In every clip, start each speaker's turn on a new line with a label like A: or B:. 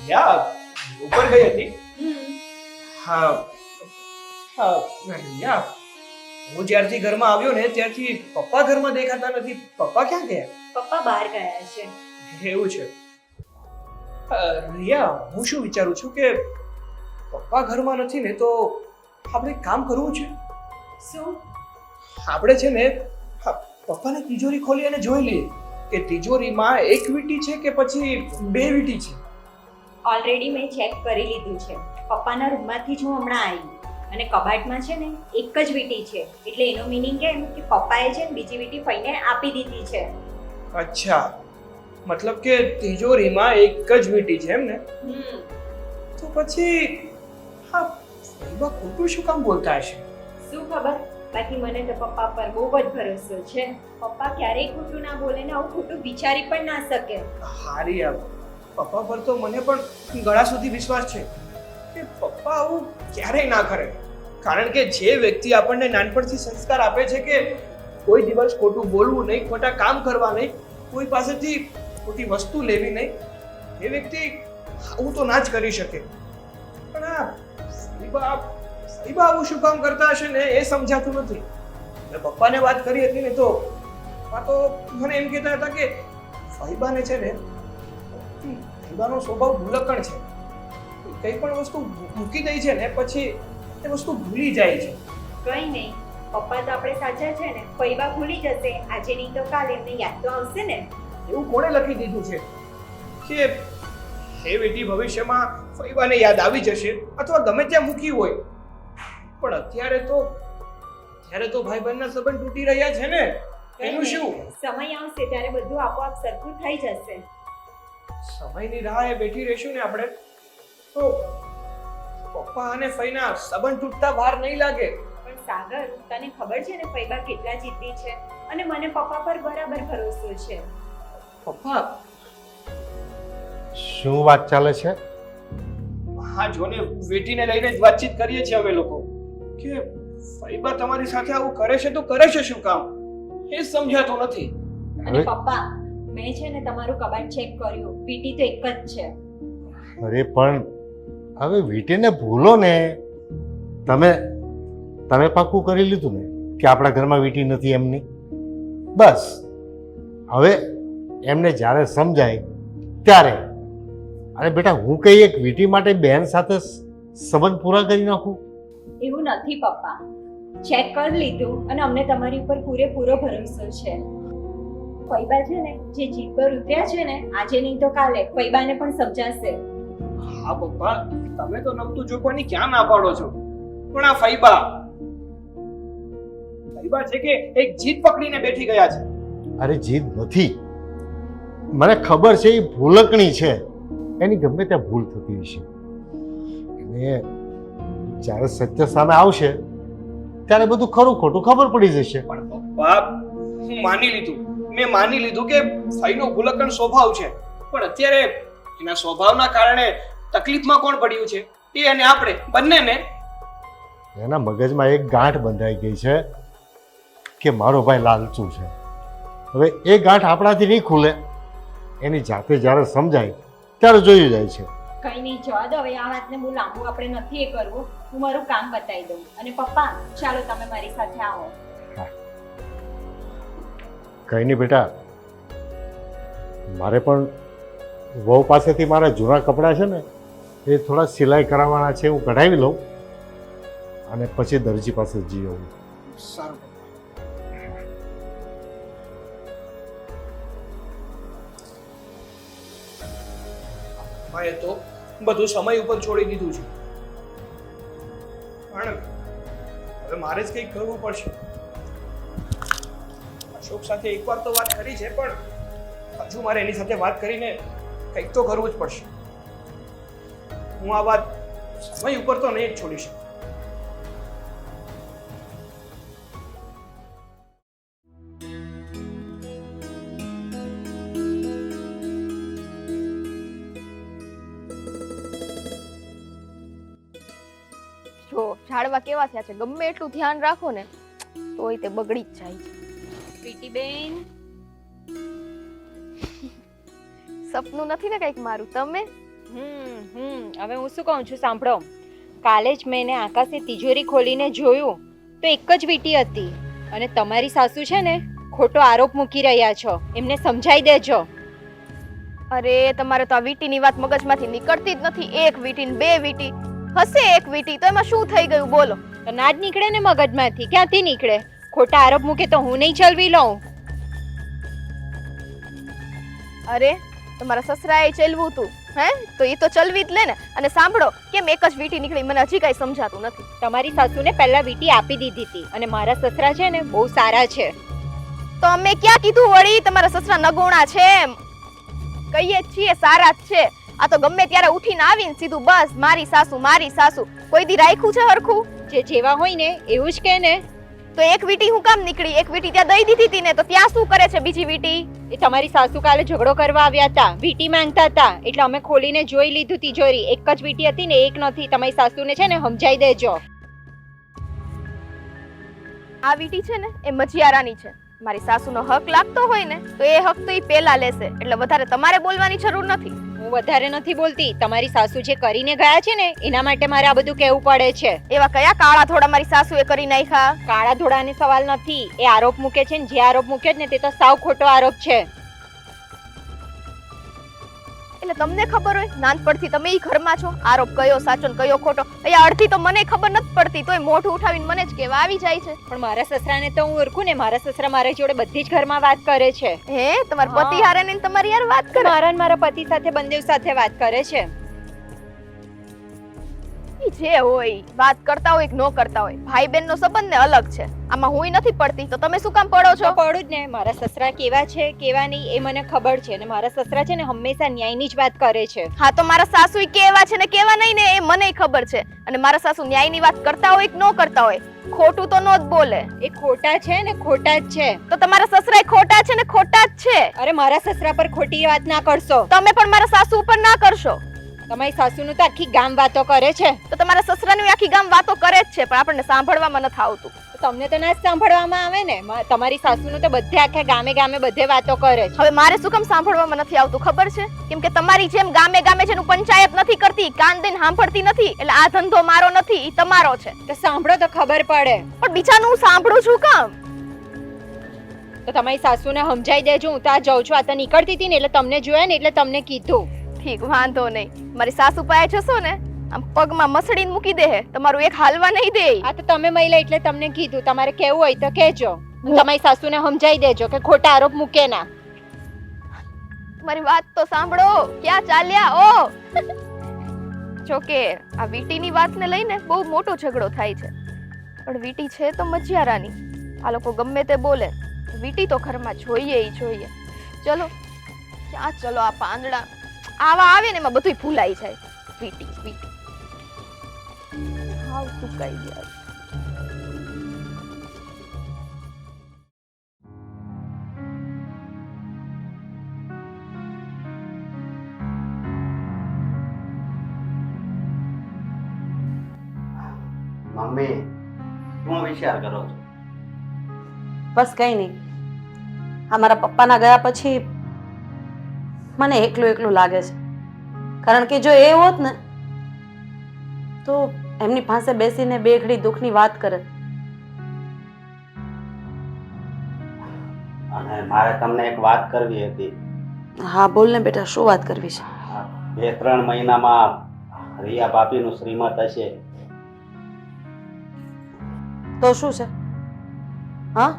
A: યા ઉપર ગઈ હતી.
B: હમ.
A: હા હા યા હું જ્યારથી ઘરમાં આવ્યો ને ત્યારથી પપ્પા ઘરમાં દેખાતા નથી. પપ્પા ક્યાં ગયા?
B: પપ્પા બહાર ગયા છે.
A: એવું છે. રિયા, હું શું વિચારું છું કે પપ્પા ઘરમાં નથી ને તો આપણે એક કામ કરવું છે.
B: શું?
A: આપણે છે ને પપ્પાને તિજોરી ખોલી અને જોઈ લઈએ કે તિજોરીમાં એક વીંટી છે કે પછી બે વીંટી છે.
B: ઓલરેડી મેં ચેક કરી લીધું છે. પપ્પાના રૂમમાંથી જ હું હમણાં આવી અને કબાટમાં છે ને એક જ વીંટી છે. એટલે એનો મીનિંગ એમ કે પપ્પાએ છે ને બીજી વીંટી ફઈને આપી દીધી છે.
A: અચ્છા, મતલબ કે તિજોરીમાં એક જ વીંટી છે એમ ને? તો પછી હા ફઈબા ખોટું શું કામ બોલતા હશે?
B: શું ખબર, બાકી મને તો પપ્પા પર બહુ જ ભરોસો છે. પપ્પા ક્યારેય ખોટું ના બોલે ને આવું ખોટું વિચારી પણ ના શકે.
A: હારી આવ, પપ્પા પર તો મને પણ ગળા સુધી વિશ્વાસ છે કે પપ્પા આવું ક્યારેય ના કરે. કારણ કે જે વ્યક્તિ આપણને નાનપણથી સંસ્કાર આપે છે કે કોઈ દિવસ ખોટું બોલવું નહીં, ખોટા કામ કરવા નહીં, કોઈ પાસેથી ખોટી વસ્તુ લેવી નહીં, એ વ્યક્તિ આવું તો ના જ કરી શકે. પણ આ ફઈબા આવું શું કામ કરતા હશે ને એ સમજાતું નથી. મેં પપ્પાને વાત કરી હતી ને તો પપ્પા તો મને એમ કહેતા હતા કે ફઈબાને છે ને ફઈબાનો સ્વભાવ ભૂલકણ છે. કઈ પણ વસ્તુ મૂકી દઈ છે ને પછી એ વસ્તુ ભૂલી જાય છે.
B: કઈ નહીં, પપ્પા તો આપણે સાચા છે ને. ફઈબા ભૂલી જશે, આજે નહીં તો કાલે એમને યાદ તો આવશે ને.
A: એવું કોણે લખી દીધું છે કે એ વીંટી ભવિષ્યમાં ફઈબાને યાદ આવી જશે અથવા ગમે ત્યાં મૂકી હોય? પણ અત્યારે તો ભાઈ બહેનના સંબંધ તૂટી રહ્યા છે ને, એનું શું?
B: સમય આવશે ત્યારે બધું આપોઆપ સરખું થઈ જશે.
A: સમયની રાહે બેઠી રહીશું ને આપણે તો પપ્પા અને ફઈના સંબંધ તૂટતા વાર નહીં લાગે.
B: પણ સાગર, તને ખબર છે ને ફઈબા કેટલા જિદ્દી છે અને મને પપ્પા પર બરાબર ભરોસો છે.
A: પપ્પા
C: શું વાત ચાલે છે?
A: હા જોને, વીંટીને લઈને જ વાતચીત કરીએ છીએ અમે લોકો કે ફઈબા તમારી સાથે આવું કરે છે તો કરે છે શું કામ, એ સમજાતું નથી.
B: અને પપ્પા, મેં છે ને તમારું કબાટ ચેક કર્યું, વીંટી તો એક જ છે.
C: અરે પણ હવે વીટીને ભૂલો ને. તમે પાક્કું કરી લીધું ને કે આપણા ઘરમાં વીટી નથી એમની? બસ હવે એમને જ્યારે સમજાય ત્યારે. અરે બેટા, હું કઈ એક વીટી માટે બહેન સાથે સંબંધ પૂરા કરી નાખું?
B: એવું નથી પપ્પા, ચેક કરી લીધું અને અમને તમારી ઉપર પૂરેપૂરો ભરોસો છે. ફઈબા છે ને જે જીદ પર ઉતર્યા છે ને, આજે નહીં તો કાલે ફઈબાને પણ સમજાશે.
A: હા પપ્પા, તમે તો નમતું જોકવાની ક્યાં ના પાડો છો, પણ આ ફઈબા છે કે એક જીદ પકડીને બેઠી ગયા છે.
C: અરે જીદ નથી, મને ખબર છે એ ભૂલકણી છે. એની ગમે ત્યાં ભૂલ થતી હશે અને જ્યારે સત્ય સામે આવશે ત્યારે બધું ખરું ખોટું ખબર પડી જશે.
A: પણ પપ્પા, હું મેં માની લીધું કે ફઈનો ભૂલકણ સ્વભાવ છે, પણ અત્યારે એના સ્વભાવના કારણે તકલીફમાં કોણ પડ્યું છે? એ અને આપણે બંનેને.
C: એના મગજમાં એક ગાંઠ બંધાઈ ગઈ છે કે મારો ભાઈ લાલચુ છે. હવે એ ગાંઠ આપણાથી નહીં ખુલે. એની જાતે જ્યારે સમજાય ત્યારે જોયું જાય છે.
B: કઈ નહીં, જવા દો હવે. આ વાતને બહુ લાંબુ આપણે નથી એ કરવું. હું મારું કામ બતાવી દઉં. અને પપ્પા, ચાલો તમે મારી સાથે આવો.
C: કંઈ નહીં બેટા, મારે પણ વહુ પાસેથી મારા જૂના કપડાં છે ને એ થોડા સિલાઈ કરાવવાના છે, હું કઢાવી લઉં અને પછી દરજી પાસે જઈ આવું.
A: સારું. એ તો બધું સમય ઉપર છોડી દીધું છે, પણ હવે મારે જ કંઈક કરવું પડશે. અશોક સાથે એકવાર તો વાત કરી છે, પણ હજુ મારે એની સાથે વાત કરીને કંઈક તો કરવું જ પડશે. હું આ વાત સમય ઉપર તો નહીં જ છોડી શકું.
D: જો ઝાડવા કેવા થયા છે, ગમે એટલું ધ્યાન રાખો ને તોય તે બગડી જ જાય છે.
B: પ્રીતિ બેન,
D: સપનું નથી ને કઈક મારું? તમે
B: હવે હું શું કહું છું સાંભળો. કાલે જ મેં એને આકાશે તિજોરી ખોલીને જોયું તો એક જ વીંટી હતી. અને તમારી સાસુ છે ને ખોટો આરોપ મૂકી રહ્યા છો, એમને સમજાઈ દેજો.
D: અરે તમારે તો આ વીટીની વાત મગજમાંથી નીકળતી જ નથી. એક વીટી ને બે વીટી હશે, એક વીટી તો એમાં શું થઈ ગયું બોલો?
B: તો ના જ નીકળે ને મગજમાંથી, ક્યાંથી નીકળે? ખોટા આરોપ મૂકે તો હું નહીં ચલવી લઉં.
D: અરે તમારા સસરાએ ચલવું તું હે, તો એ તો ચલવી જ લે ને. અને સાંભળો, કેમ એક જ વીટી નીકળી મને હજી કઈ સમજાતું નથી.
B: તમારી સાસુને પહેલા વીંટી આપી દીધી હતી અને મારા સસરા છે ને બહુ સારા છે.
D: તો અમે ક્યાં કીધું વળી તમારા સસરા નગુણા છે એમ? કહીએ જ છીએ સારા જ છે. આ તો ગમે ત્યારે ઉઠીને આવીને સીધું બસ મારી સાસુ મારી સાસુ. કોઈ દી રાખ્યું છે હરખું?
B: જે જેવા હોય ને એવું જ કે ને.
D: તો એક વીટી હું કામ નીકળી? એક વીટી ત્યાં દઈ દીધી હતી ને, તો ત્યાં શું કરે છે બીજી વીટી?
B: એ તમારી સાસુ કાલે ઝઘડો કરવા આવ્યા હતા, વીંટી માંગતા હતા, એટલે અમે ખોલીને જોઈ લીધું તિજોરી. એક જ વીંટી હતી ને એક નથી. તમારી સાસુને છે ને સમજાઈ દેજો.
D: આ વીટી છે ને એ મજિયારાની છે. મારી સાસુનો હક લાગતો હોય ને તો એ હક તો એ પેલા લેશે, એટલે વધારે તમારે બોલવાની જરૂર નથી.
B: હું વધારે નથી બોલતી. તમારી સાસુ જે કરીને ગયા છે ને એના માટે મારે આ બધું કહેવું પડે છે.
D: એવા કયા કાળા થોડા મારી સાસુએ કરી નાખ્યા?
B: કાળા ધોળાને સવાલ નથી, એ આરોપ મૂકે છે ને જે આરોપ મૂક્યો ને તે તો સાવ ખોટો આરોપ છે.
D: એટલે તમને ખબર હોય નાનપણથી તમે ઈ ઘરમાં છો, આરોપ કયો સાચો ને કયો ખોટો? અહીંયા અડધી તો મને ખબર નથી પડતી, તોય મોઢું ઉઠાવીને મને જ કહેવા આવી જાય છે.
B: પણ મારા સસરાને તો હું ઓળખું ને, મારા સસરા મારા જોડે બધી જ ઘરમાં વાત કરે છે.
D: હે તમારા પતિ હારે ને તમારી યાર વાત કરે?
B: મારા ને મારા પતિ સાથે બંને સાથે વાત કરે છે.
D: ઈ જે હોય વાત કરતા હોય કે નો કરતા હોય, ભાઈ બહેન નો સંબંધ ને અલગ છે. આમાં હુંય નથી પડતી તો તમે શું કામ પડો છો?
B: તો પડું જ ને. મારા સસરા કેવા છે કેવા નહીં એ મને ખબર છે, અને મારા સસરા છે ને હંમેશા ન્યાયની જ વાત કરે છે.
D: હા તો મારા સાસુ કેવા છે ને કેવા નહીં ને એ મને ખબર છે. અને મારા સાસુ ન્યાયની વાત કરતા હોય કે નો કરતા હોય, ખોટું તો નો જ બોલે.
B: એ ખોટા છે ને ખોટા જ છે.
D: તો તમારા સસરા ખોટા છે ને ખોટા જ છે.
B: અરે મારા સસરા પર ખોટી વાત ના કરશો.
D: તમે પણ મારા સાસુ ઉપર ના કરશો.
B: તમારી સાસુનું તો આખી ગામ વાતો કરે છે.
D: તો તમારા સસરાની આખી ગામ વાતો કરે જ છે, પણ આપણને સાંભળવામાં નથી આવતું.
B: તમને તો ના જ સાંભળવામાં આવે ને. તમારી સાસુનું તો બધે આખા ગામે ગામે બધે વાતો કરે છે.
D: હવે મારે શું કામ સાંભળવામાં નથી આવતું ખબર છે? કેમ કે તમારી જેમ ગામે ગામે જેનું પંચાયત નથી કરતી, કાન દઈને સાંભળતી નથી. એટલે આ ધંધો મારો નથી, ઈ તમારો છે.
B: તો સાંભળો તો ખબર પડે.
D: પણ બીજાનું હું સાંભળું છું કામ?
B: તો તમારી સાસુને સમજાઈ દેજો. હું તો આ જાઉં છું. આ તો નીકળતી હતી ને એટલે તમને જોયા ને એટલે તમને કીધું.
D: ઠીક, વાંધો નહીં. મારી સાસુ પાસે જશો ને આમ પગમાં મસડીને મૂકી દે, તમારું એક હાલવા નહીં દે.
B: આ તો તમે મહિલા એટલે તમને કીધું. તમારે કેવું હોય તો કહેજો. તમારી સાસુને સમજાઈ દેજો કે ખોટા આરોપ મૂકે ના.
D: મારી વાત તો સાંભળો. ક્યાં ચાલ્યા ઓ? જોકે આ વીટીની વાતને લઈને બહુ મોટો ઝઘડો થાય છે, પણ વીટી છે તો મજિયારાની. આ લોકો ગમે તે બોલે, વીટી તો ઘરમાં જોઈએ ઈ જોઈએ. ચલો ક્યાં ચલો, આ પાંદડા આવા આવે ને એમાં બધું ભૂલાઈ જાય. વીટી વીટી હાવ સુકાઈ ગયા.
E: મમ્મી શું વિચાર કરો છો?
F: બસ કઈ નહીં. આ મારા પપ્પાના ગયા પછી મને એકલું એકલું લાગે છે. કારણ કે જો એ હોત ને તો એમની પાસે બેસીને બે ઘડી દુઃખની વાત કરે.
E: અને મારે તમને એક વાત કરવી હતી.
F: હા બોલ ને બેટા, શું વાત કરવી છે?
E: 2-3 મહિનામાં રિયા ભાભીનું શ્રીમત હશે.
F: તો શું છે? હા,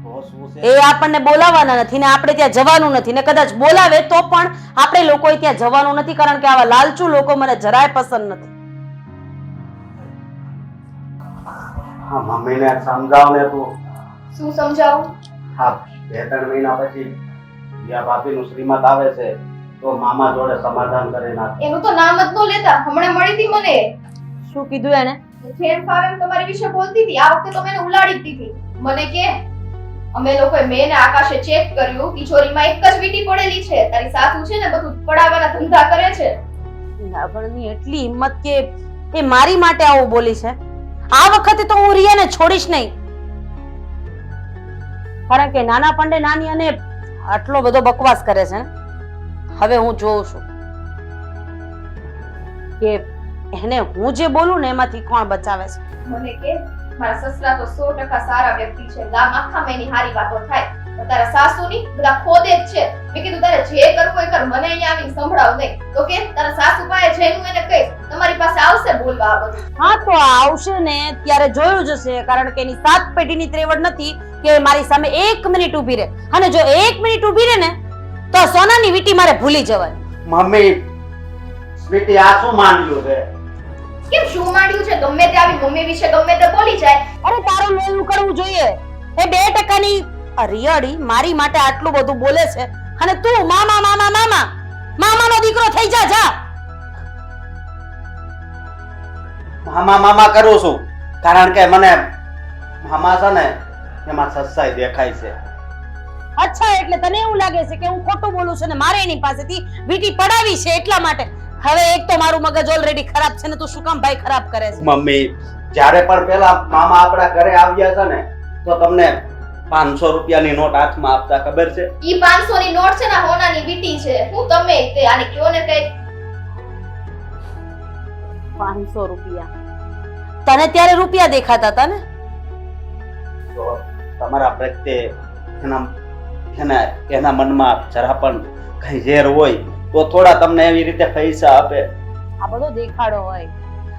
E: તો શું છે?
F: એ આપણને બોલાવવાના નથી ને આપણે ત્યાં જવાનું નથી, ને કદાચ બોલાવે તો પણ આપણે લોકોએ ત્યાં જવાનું નથી, કારણ કે આવા લાલચુ લોકો મને જરાય પસંદ નથી.
E: હા મમ્મીને સમજાવ ને તું.
D: શું સમજાવું?
E: હા 2-3 મહિના પછી રિયા ભાભીનું શ્રીમત આવે છે તો મામા જોડે સમાધાન કરી નાખ.
D: એનું તો નામ જ નો લેતા. હમણાં મળી હતી મને.
F: શું કીધું એને?
D: જેમ ફાવે એમ તમારી વિશે બોલતી હતી. આ વખતે તો મેં ઉલાડી દીધી. મને કે અમે લોકોએ મેં ને આકાશે ચેક કર્યું, તિજોરીમાં એક જ વીંટી પડેલી છે. તારી સાસુ છે ને બધું પડાવવાના ધંધા કરે છે.
F: નાગણની એટલી હિંમત કે એ મારી માટે આવું બોલી છે. આ વખતે તો હું રિયાને છોડીશ નહીં, કારણ કે નાના પંડે નાની અને આટલો બધો બકવાસ કરે છે ને. હવે હું જોઉં છું. કે એને હું જે બોલું ને એમાંથી કોણ બચાવે છે.
D: મને કે મારા સસરા તો 100% સારા વ્યક્તિ છે, ગામ આખામાં એની હારી વાતો થાય, પણ તારા સાસુની બધા ખોદે જ છે. મેં કીધું તારે જે કરવું એ કર, મને અહીંયા આવીને સંભળાવ નહીં. તો કે તારા સાસુ પાસે જઈને હું એને કહીશ, તમારી પાસે આવશે બોલવા આ બધું.
F: હા તો આવશે ને ત્યારે જોયું જશે, કારણ કે એની 7 પેઢીની ત્રેવડ નથી કે મારી સામે 1 મિનિટ ઊભી રહે. અને જો 1 મિનિટ ઊભી રહે ને તો આ સોનાની વીંટી મારે ભૂલી જવાની.
E: મમ્મી સ્વીટી આ શું માંડ્યું છે?
D: કેમ શું માંડ્યું છે? ગમે તે આવી મમ્મી વિશે ગમે તે બોલી જાય.
F: અરે તારું લોહી ઉકળવું જોઈએ. એ 2%ની અરિયાળી મારી માટે આટલું બધું બોલે છે અને તું મામા મામા મામા મામાનો દીકરો થઈ જા. જા
E: મામા મામા કરું છું કારણ કે મને મામા છે ને એમાં સચ્ચાઈ દેખાય છે.
F: અચ્છા, એટલે તને એવું લાગે છે કે હું ખોટું બોલું છું ને મારે એની પાસેથી વીંટી પડાવી છે એટલા માટે. હવે એક તો મારું મગજ ઓલરેડી ખરાબ છે ને તું શું કામ ભાઈ ખરાબ કરે છે?
E: મમ્મી જ્યારે પણ પેલા મામા આપણા ઘરે આવ્યા છે ને તો તમને 500 રૂપિયાની નોટ હાથમાં આપતા ખબર છે?
D: ઈ 500 ની નોટ છે ને હોનાની વીટી છે. હું તમે તે આને કયો ને કઈ
F: 500 રૂપિયા તને ત્યારે રૂપિયા દેખાતા હતા ને?
E: તો તમારા પ્રત્યે એના મનમાં જરા પણ કઈ ઝેર હોય તો થોડા તમને એવી રીતે પૈસા આપે.
F: આ બધો દેખાડો હોય,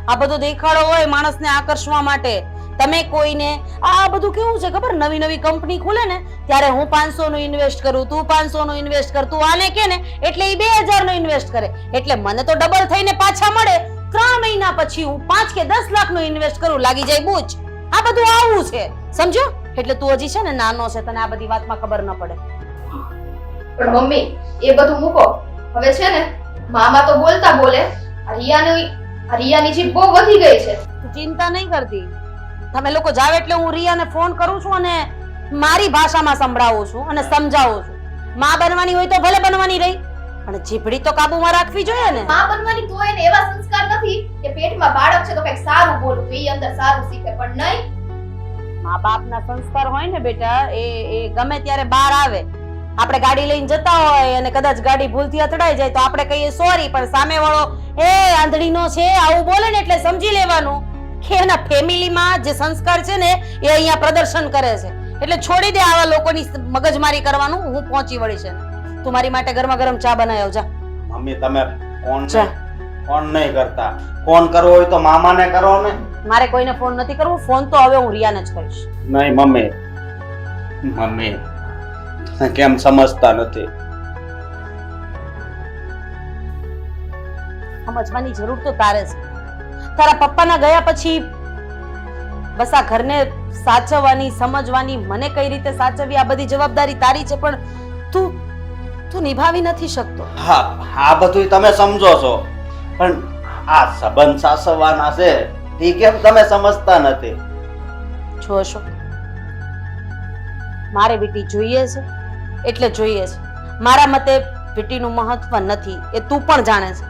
F: આ બધો દેખાડો હોય માણસને આકર્ષવા માટે. તમે કોઈને આ બધું કેવું છે ખબર, નવી નવી કંપની ખુલે ને ત્યારે હું 500 નું ઇન્વેસ્ટ કરું, તું 500 નું ઇન્વેસ્ટ કર, તું આને કે ને એટલે એ 2000 નું ઇન્વેસ્ટ કરે, એટલે મને તો ડબલ થઈને પાછા મળે. 3 મહિના પછી હું 5 કે 10 લાખ નું ઇન્વેસ્ટ કરું, લાગી જાય બૂચ. આ બધું આવું છે, સમજો? એટલે તું હજી છે ને નાનો છે, તને આ બધી વાતમાં ખબર ન પડે.
D: પણ મમ્મી એ બધું મૂકો. હવે છે ને મામા તો બોલતા બોલે, આ રિયાની જીભ બહુ વધી ગઈ છે.
F: તું ચિંતા નહીં કરતી. તમે લોકો જાવ એટલે હું રિયાને ફોન કરું છું અને મારી ભાષામાં સંભળાવું છું અને સમજાવું છું. માં બનવાની હોય તો ભલે બનવાની રહી, પણ જીભડી તો કાબુમાં રાખવી જોઈએ ને.
D: માં બનવાની તો એને એવા સંસ્કાર નથી કે પેટમાં બાળક છે તો કંઈક સારું બોલવું, એ અંદર સારું શીખે, પણ નહીં.
F: મા બાપના સંસ્કાર હોય ને બેટા, એ ગમે ત્યારે બહાર આવે. આપણે ગાડી લઈને જતા હોય અને કદાચ ગાડી ભૂલથી અથડાઈ જાય તો આપણે કહીએ સોરી, પણ સામેવાળો એ આંધળીનો છે આવું બોલે ને એટલે સમજી લેવાનું કે એના ફેમિલીમાં જે સંસ્કાર છે ને એ અહીંયા પ્રદર્શન કરે છે. એટલે છોડી દે આવા લોકોની મગજમારી કરવાનું. હું પહોંચી વળી છે. તું મારી માટે ગરમા ગરમ ચા બનાવ્યો જા.
E: મમ્મી તમે ફોન નહીં કરતા. ફોન કરવો હોય તો મામાને કરો ને.
F: મારે કોઈને ફોન નથી કરવો. ફોન તો હવે હું રિયાને જ કરીશ.
E: નહીં મમ્મી, મમ્મી તમે કેમ સમજતા નથી?
F: સમજવાની જરૂર તો તારે છે. તારા પપ્પાના ગયા પછી બસ આ ઘરને સાચવવાની, સમજવાની, મને કઈ રીતે સાચવવી, આ બધી જવાબદારી તારી છે, પણ તું નિભાવી નથી શકતો.
E: હા, આ બધું તમે સમજો છો, પણ આ સંબંધ સાચવવાના છે તે કેમ તમે સમજતા નથી?
F: જોશો, મારે વીટી જોઈએ છે એટલે જોઈએ છે. મારા મતે વીટીનું મહત્વ નથી, એ તું પણ જાણે છે,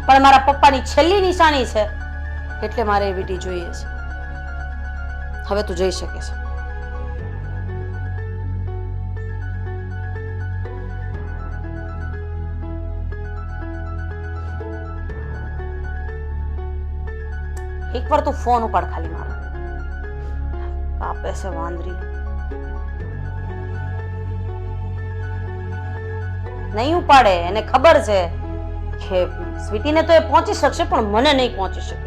F: પણ મારા પપ્પાની છેલ્લી નિશાની છે એટલે મારે એ વીટી જોઈએ છે. હવે તું જઈ શકે છે. એકવાર તું ફોન ઉપાડ ખાલી મારો. કાપે છે વાંદરી. નહીં ઉપાડે, એને ખબર છે કે સ્વીટીને તો એ પહોંચી શકશે પણ મને નહીં પહોંચી શકે.